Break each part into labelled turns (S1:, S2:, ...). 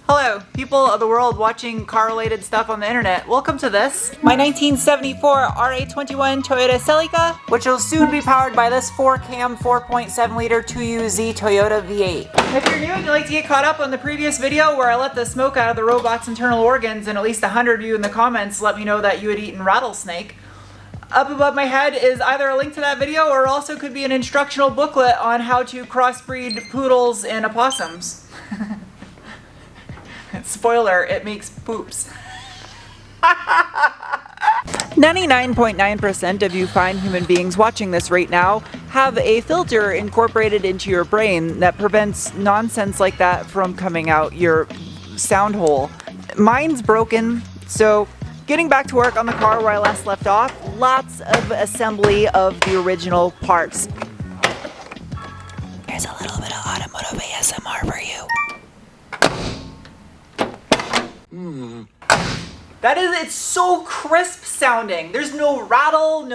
S1: Hello, people of the world watching car-related stuff on the internet. Welcome to this, my 1974 RA21 Toyota Celica, which will soon be powered by this 4-cam 4.7-liter 2UZ Toyota V8. If you're new and you'd like to get caught up on the previous video where I let the smoke out of the robot's internal organs and at least 100 of you in the comments let me know that you had eaten rattlesnake, up above my head is either a link to that video or also could be an instructional booklet on how to crossbreed poodles and opossums. Spoiler, it makes poops. 99.9% of you fine human beings watching this right now have a filter incorporated into your brain that prevents nonsense like that from coming out your sound hole. Mine's broken, so getting back to work on the car where I last left off, lots of assembly of the original parts. Here's a little bit of automotive ASMR for you. It's so crisp sounding. There's no rattle,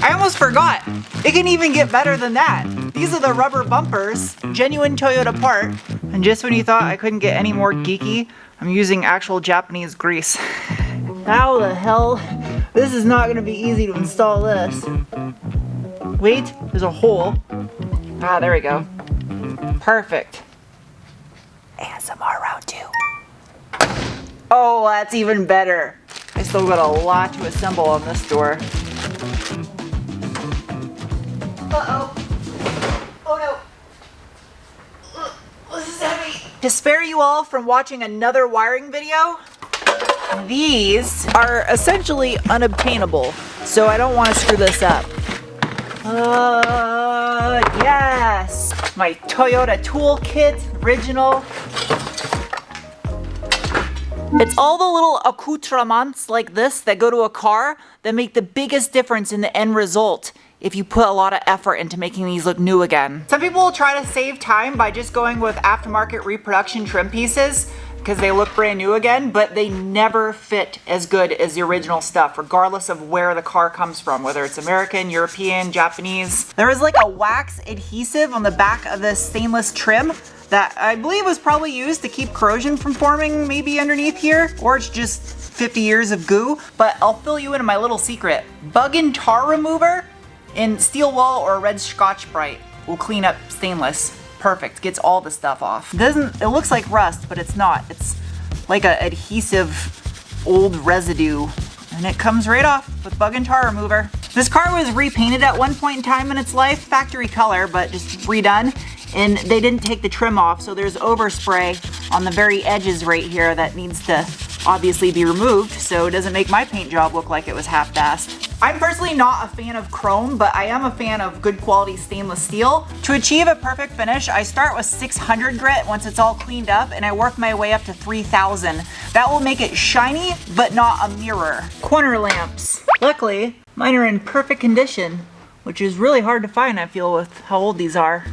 S1: I almost forgot. It can even get better than that. These are the rubber bumpers, genuine Toyota part. And just when you thought I couldn't get any more geeky, I'm using actual Japanese grease. How the hell? This is not gonna be easy to install this. Wait, there's a hole. Ah, there we go. Perfect. ASMR round 2. Oh, that's even better. I still got a lot to assemble on this door. Uh-oh. Oh no. This is heavy. To spare you all from watching another wiring video, these are essentially unobtainable, so I don't want to screw this up. Yes! My Toyota toolkit, original. It's all the little accoutrements like this that go to a car that make the biggest difference in the end result if you put a lot of effort into making these look new again. Some people will try to save time by just going with aftermarket reproduction trim pieces because they look brand new again, but they never fit as good as the original stuff, regardless of where the car comes from, whether it's American, European, Japanese. There is like a wax adhesive on the back of this stainless trim that I believe was probably used to keep corrosion from forming maybe underneath here, or it's just 50 years of goo, but I'll fill you in on my little secret. Bug and tar remover in steel wool or red Scotch-Brite will clean up stainless. Perfect, gets all the stuff off. It looks like rust, but it's not. It's like an adhesive old residue, and it comes right off with bug and tar remover. This car was repainted at one point in time in its life, factory color, but just redone. And they didn't take the trim off, so there's overspray on the very edges right here that needs to obviously be removed, so it doesn't make my paint job look like it was half-assed. I'm personally not a fan of chrome, but I am a fan of good quality stainless steel. To achieve a perfect finish, I start with 600 grit once it's all cleaned up, and I work my way up to 3000. That will make it shiny, but not a mirror. Corner lamps. Luckily, mine are in perfect condition, which is really hard to find, I feel, with how old these are.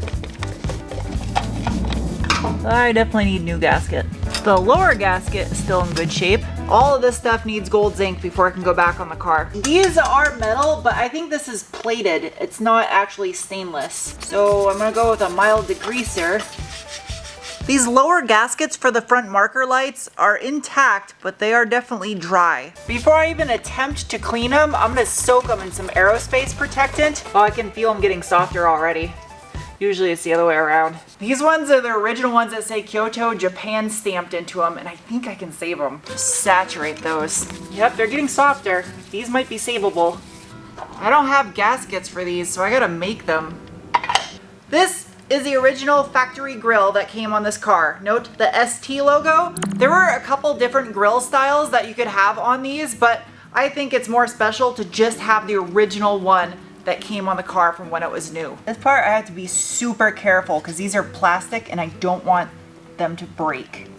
S1: I definitely need new gasket. The lower gasket is still in good shape. All of this stuff needs gold zinc before it can go back on the car. These are metal, but I think this is plated. It's not actually stainless. So I'm gonna go with a mild degreaser. These lower gaskets for the front marker lights are intact, but they are definitely dry. Before I even attempt to clean them, I'm gonna soak them in some aerospace protectant. Oh, I can feel them getting softer already. Usually it's the other way around. These ones are the original ones that say Kyoto, Japan stamped into them, and I think I can save them. Just saturate those. Yep, they're getting softer. These might be savable. I don't have gaskets for these, so I gotta make them. This is the original factory grille that came on this car. Note the ST logo. There were a couple different grille styles that you could have on these, but I think it's more special to just have the original one that came on the car from when it was new. This part I have to be super careful because these are plastic and I don't want them to break.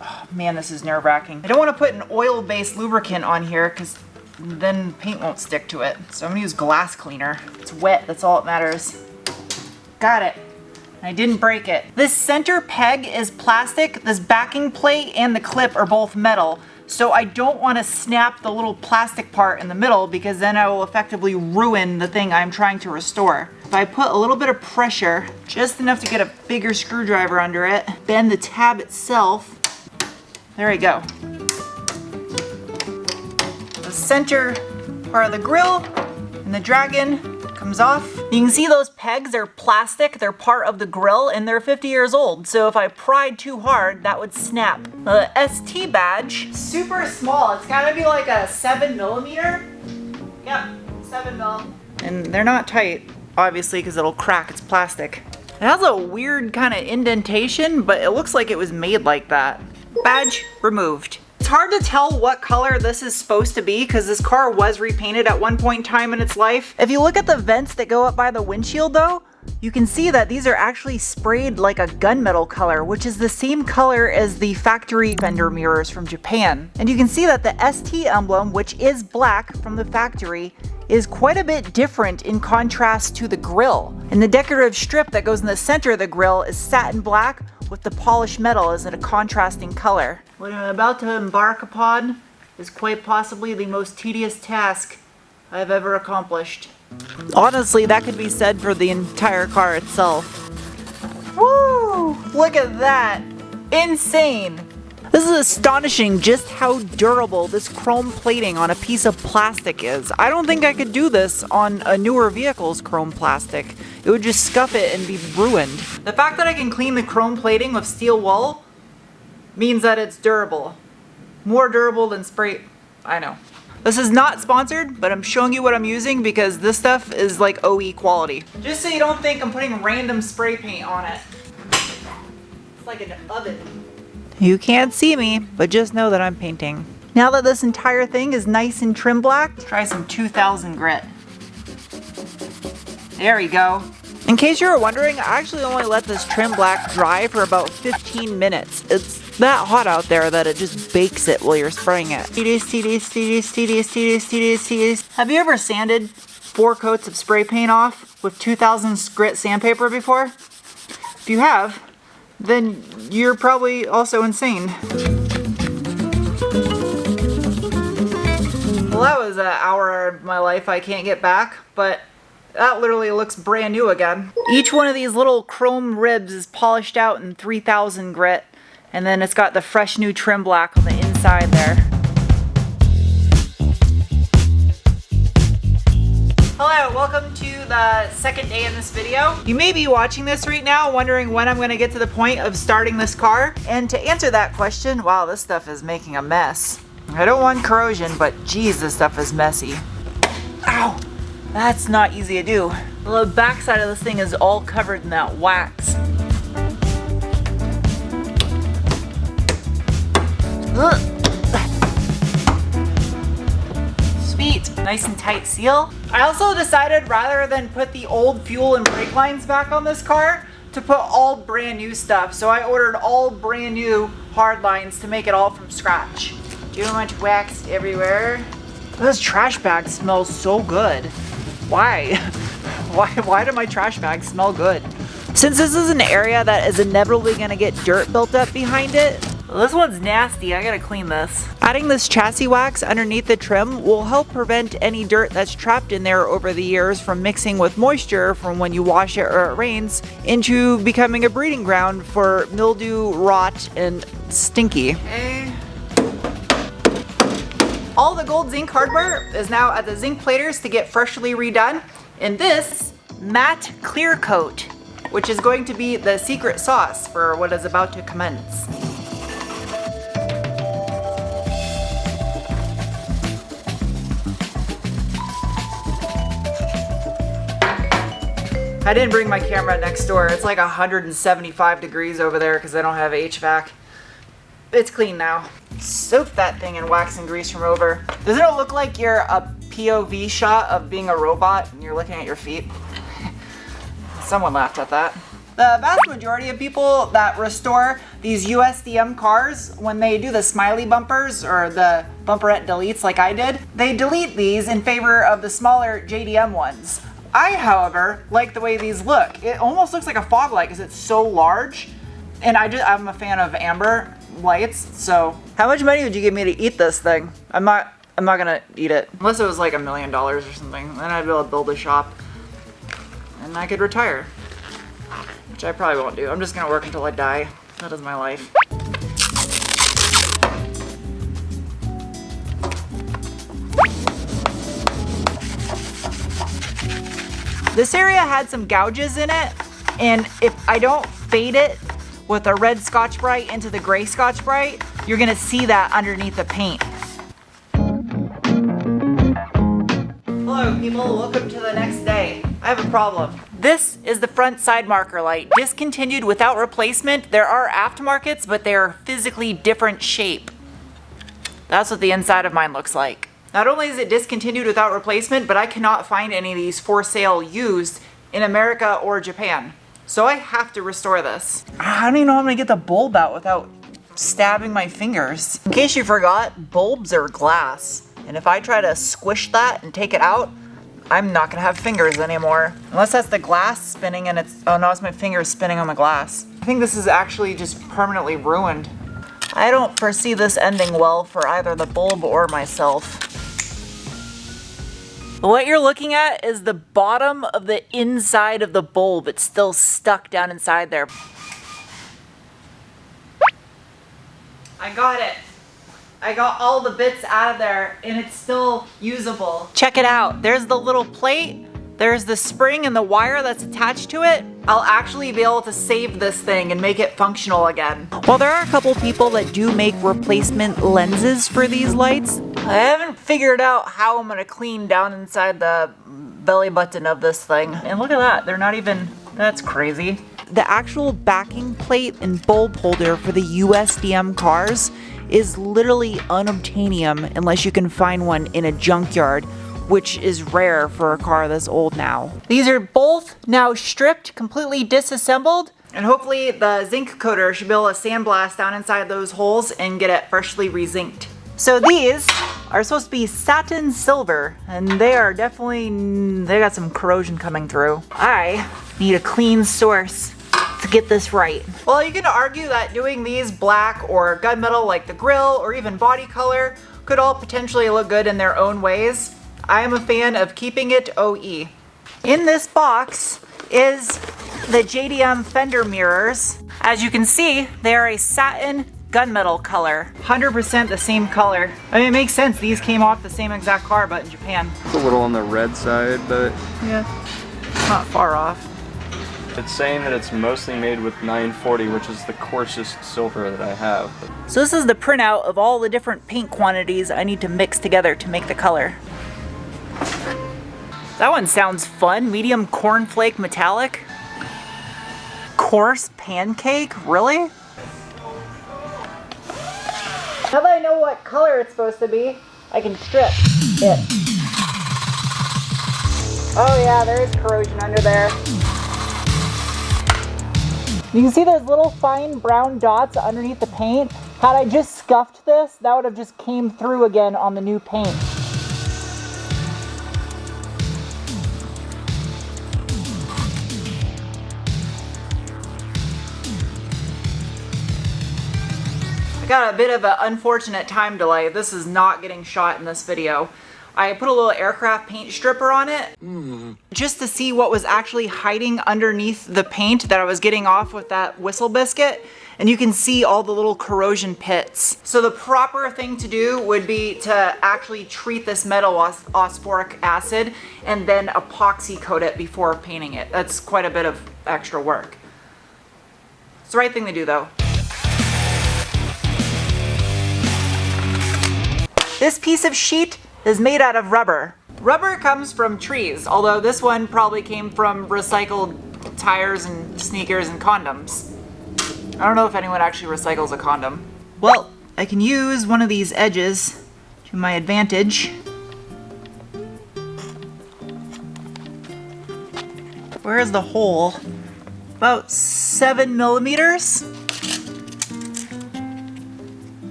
S1: Oh man, this is nerve-wracking. I don't want to put an oil-based lubricant on here because then paint won't stick to it. So I'm gonna use glass cleaner. It's wet, that's all that matters. Got it. I didn't break it. This center peg is plastic. This backing plate and the clip are both metal. So I don't want to snap the little plastic part in the middle because then I will effectively ruin the thing I'm trying to restore. If I put a little bit of pressure, just enough to get a bigger screwdriver under it, bend the tab itself, there we go. The center part of the grill and the dragon comes off. You can see those pegs are plastic, they're part of the grill, and they're 50 years old. So if I pried too hard, that would snap. The ST badge, super small. It's gotta be like a 7mm. Yep, 7mm. And they're not tight, obviously, because it'll crack, it's plastic. It has a weird kind of indentation, but it looks like it was made like that. Badge removed. It's hard to tell what color this is supposed to be because this car was repainted at one point in time in its life. If you look at the vents that go up by the windshield though, you can see that these are actually sprayed like a gunmetal color, which is the same color as the factory fender mirrors from Japan. And you can see that the ST emblem, which is black from the factory, is quite a bit different in contrast to the grille. And the decorative strip that goes in the center of the grille is satin black, with the polished metal as in a contrasting color. What I'm about to embark upon is quite possibly the most tedious task I've ever accomplished. Honestly, that could be said for the entire car itself. Woo! Look at that! Insane! This is astonishing just how durable this chrome plating on a piece of plastic is. I don't think I could do this on a newer vehicle's chrome plastic. It would just scuff it and be ruined. The fact that I can clean the chrome plating with steel wool means that it's durable. More durable than spray. I know. This is not sponsored, but I'm showing you what I'm using because this stuff is like OE quality. Just so you don't think I'm putting random spray paint on it. It's like an oven. You can't see me, but just know that I'm painting. Now that this entire thing is nice and trim black, try some 2000 grit. There we go. In case you were wondering, I actually only let this trim black dry for about 15 minutes. It's that hot out there that it just bakes it while you're spraying it. Have you ever sanded 4 coats of spray paint off with 2000 grit sandpaper before? If you have, then you're probably also insane. Well, that was an hour of my life I can't get back, but that literally looks brand new again. Each one of these little chrome ribs is polished out in 3000 grit, and then it's got the fresh new trim black on the inside there. Hello, welcome to the second day in this video. You may be watching this right now wondering when I'm gonna get to the point of starting this car. And to answer that question, wow, this stuff is making a mess. I don't want corrosion, but geez, this stuff is messy. Ow, that's not easy to do. The backside of this thing is all covered in that wax. Ugh. Sweet, nice and tight seal. I also decided rather than put the old fuel and brake lines back on this car, to put all brand new stuff. So I ordered all brand new hard lines to make it all from scratch. Too much wax everywhere. Those trash bags smell so good. Why? Why do my trash bags smell good? Since this is an area that is inevitably gonna get dirt built up behind it, this one's nasty, I gotta clean this. Adding this chassis wax underneath the trim will help prevent any dirt that's trapped in there over the years from mixing with moisture from when you wash it or it rains into becoming a breeding ground for mildew, rot, and stinky. Okay. All the gold zinc hardware is now at the zinc platers to get freshly redone. And this matte clear coat, which is going to be the secret sauce for what is about to commence. I didn't bring my camera next door. It's like 175 degrees over there because I don't have HVAC. It's clean now. Soak that thing in wax and grease from over. Doesn't it look like you're a POV shot of being a robot and you're looking at your feet? Someone laughed at that. The vast majority of people that restore these USDM cars, when they do the smiley bumpers or the bumperette deletes like I did, they delete these in favor of the smaller JDM ones. I, however, like the way these look. It almost looks like a fog light because it's so large. And I'm a fan of amber lights, so. How much money would you give me to eat this thing? I'm not gonna eat it. Unless it was like $1 million or something. Then I'd be able to build a shop. and I could retire. Which I probably won't do. I'm just gonna work until I die. That is my life. This area had some gouges in it, and if I don't fade it with a red Scotch-Brite into the gray Scotch-Brite, you're gonna see that underneath the paint. Hello people, welcome to the next day. I have a problem. This is the front side marker light. Discontinued without replacement. There are aftermarkets, but they're physically different shape. That's what the inside of mine looks like. Not only is it discontinued without replacement, but I cannot find any of these for sale used in America or Japan. So I have to restore this. I don't even know how I'm gonna get the bulb out without stabbing my fingers. In case you forgot, bulbs are glass. And if I try to squish that and take it out, I'm not gonna have fingers anymore. Unless that's the glass spinning and it's, oh no, it's my fingers spinning on the glass. I think this is actually just permanently ruined. I don't foresee this ending well for either the bulb or myself. What you're looking at is the bottom of the inside of the bulb. It's still stuck down inside there. I got it. I got all the bits out of there and it's still usable. Check it out. There's the little plate. There's the spring and the wire that's attached to it. I'll actually be able to save this thing and make it functional again. Well, there are a couple people that do make replacement lenses for these lights. I haven't figured out how I'm gonna clean down inside the belly button of this thing. And look at that, they're not even, that's crazy. The actual backing plate and bulb holder for the USDM cars is literally unobtainium unless you can find one in a junkyard, which is rare for a car this old now. These are both now stripped, completely disassembled, and hopefully the zinc coater should be able to sandblast down inside those holes and get it freshly rezinked. So these are supposed to be satin silver, and they are definitely, they got some corrosion coming through. I need a clean source to get this right. Well, you can argue that doing these black or gunmetal like the grille or even body color could all potentially look good in their own ways. I am a fan of keeping it OE. In this box is the JDM fender mirrors. As you can see, they are a satin gunmetal color. 100% the same color. I mean, it makes sense. These came off the same exact car, but in Japan.
S2: It's a little on the red side, but
S1: yeah, not far off.
S2: It's saying that it's mostly made with 940, which is the coarsest silver that I have.
S1: So this is the printout of all the different paint quantities I need to mix together to make the color. That one sounds fun. Medium cornflake metallic. Coarse pancake? Really? Now that I know what color it's supposed to be, I can strip it. Oh yeah, there is corrosion under there. You can see those little fine brown dots underneath the paint. Had I just scuffed this, that would have just came through again on the new paint. I got a bit of an unfortunate time delay. This is not getting shot in this video. I put a little aircraft paint stripper on it just to see what was actually hiding underneath the paint that I was getting off with that whistle biscuit. And you can see all the little corrosion pits. So the proper thing to do would be to actually treat this metal with phosphoric acid and then epoxy coat it before painting it. That's quite a bit of extra work. It's the right thing to do though. This piece of sheet is made out of rubber. Rubber comes from trees, although this one probably came from recycled tires and sneakers and condoms. I don't know if anyone actually recycles a condom. Well, I can use one of these edges to my advantage. Where is the hole? About 7 millimeters.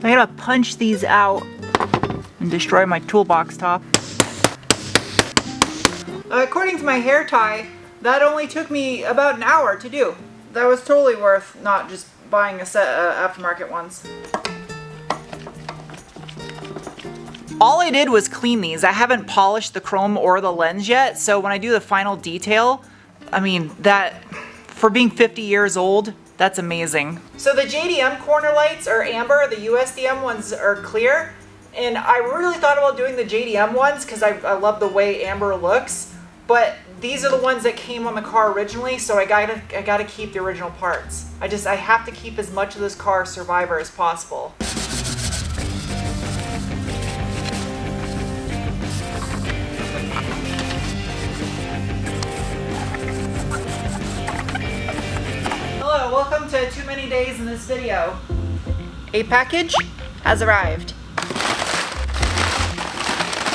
S1: I gotta punch these out and destroy my toolbox top. According to my hair tie, that only took me about an hour to do. That was totally worth not just buying a set of aftermarket ones. All I did was clean these. I haven't polished the chrome or the lens yet, so when I do the final detail, I mean, that, for being 50 years old, that's amazing. So the JDM corner lights are amber, the USDM ones are clear, and I really thought about doing the JDM ones because I love the way amber looks, but these are the ones that came on the car originally, so I gotta keep the original parts. I have to keep as much of this car Survivor as possible. Hello, welcome to Too Many Days in this video. A package has arrived.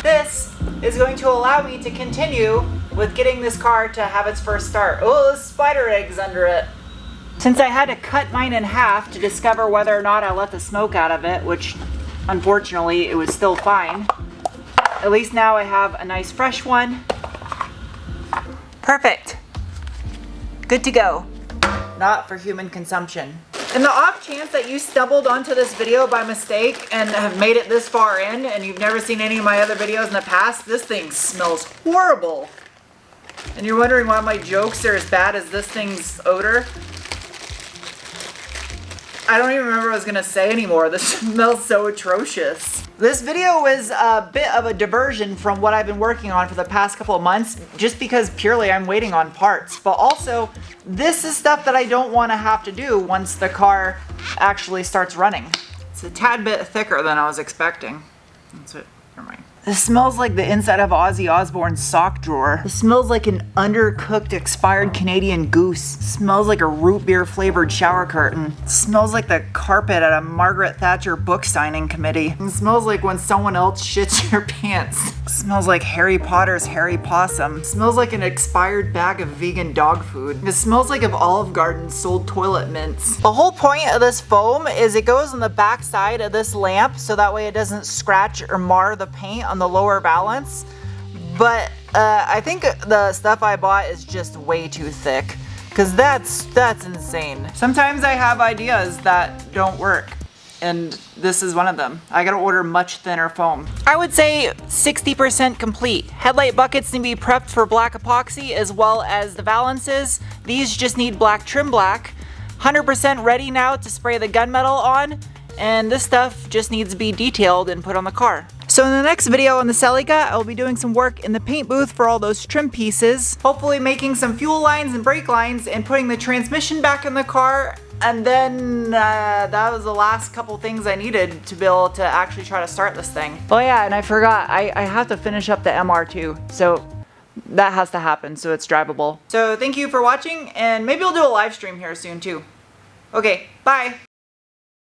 S1: This is going to allow me to continue with getting this car to have its first start. Oh, there's spider eggs under it. Since I had to cut mine in half to discover whether or not I let the smoke out of it, which unfortunately it was still fine, at least now I have a nice fresh one. Perfect. Good to go. Not for human consumption. In the off chance that you stumbled onto this video by mistake and have made it this far in and you've never seen any of my other videos in the past, this thing smells horrible. And you're wondering why my jokes are as bad as this thing's odor? I don't even remember what I was gonna say anymore. This smells so atrocious. This video is a bit of a diversion from what I've been working on for the past couple of months, just because purely I'm waiting on parts. But also, this is stuff that I don't want to have to do once the car actually starts running. It's a tad bit thicker than I was expecting. That's it. Never mind. This smells like the inside of Ozzy Osbourne's sock drawer. It smells like an undercooked expired Canadian goose. It smells like a root beer flavored shower curtain. It smells like the carpet at a Margaret Thatcher book signing committee. It smells like when someone else shits your pants. It smells like Harry Potter's Harry Possum. It smells like an expired bag of vegan dog food. It smells like if Olive Garden sold toilet mints. The whole point of this foam is it goes on the back side of this lamp so that way it doesn't scratch or mar the paint on the lower balance, but I think the stuff I bought is just way too thick, because that's insane. Sometimes I have ideas that don't work, and this is one of them. I gotta order much thinner foam. I would say 60% complete. Headlight buckets need to be prepped for black epoxy as well as the valances. These just need black trim black. 100% ready now to spray the gunmetal on, and this stuff just needs to be detailed and put on the car. So in the next video on the Celica, I will be doing some work in the paint booth for all those trim pieces, hopefully making some fuel lines and brake lines and putting the transmission back in the car, and then that was the last couple things I needed to be able to actually try to start this thing. Oh yeah, and I forgot, I have to finish up the MR too, so that has to happen so it's drivable. So thank you for watching, and maybe we'll do a live stream here soon too. Okay, bye!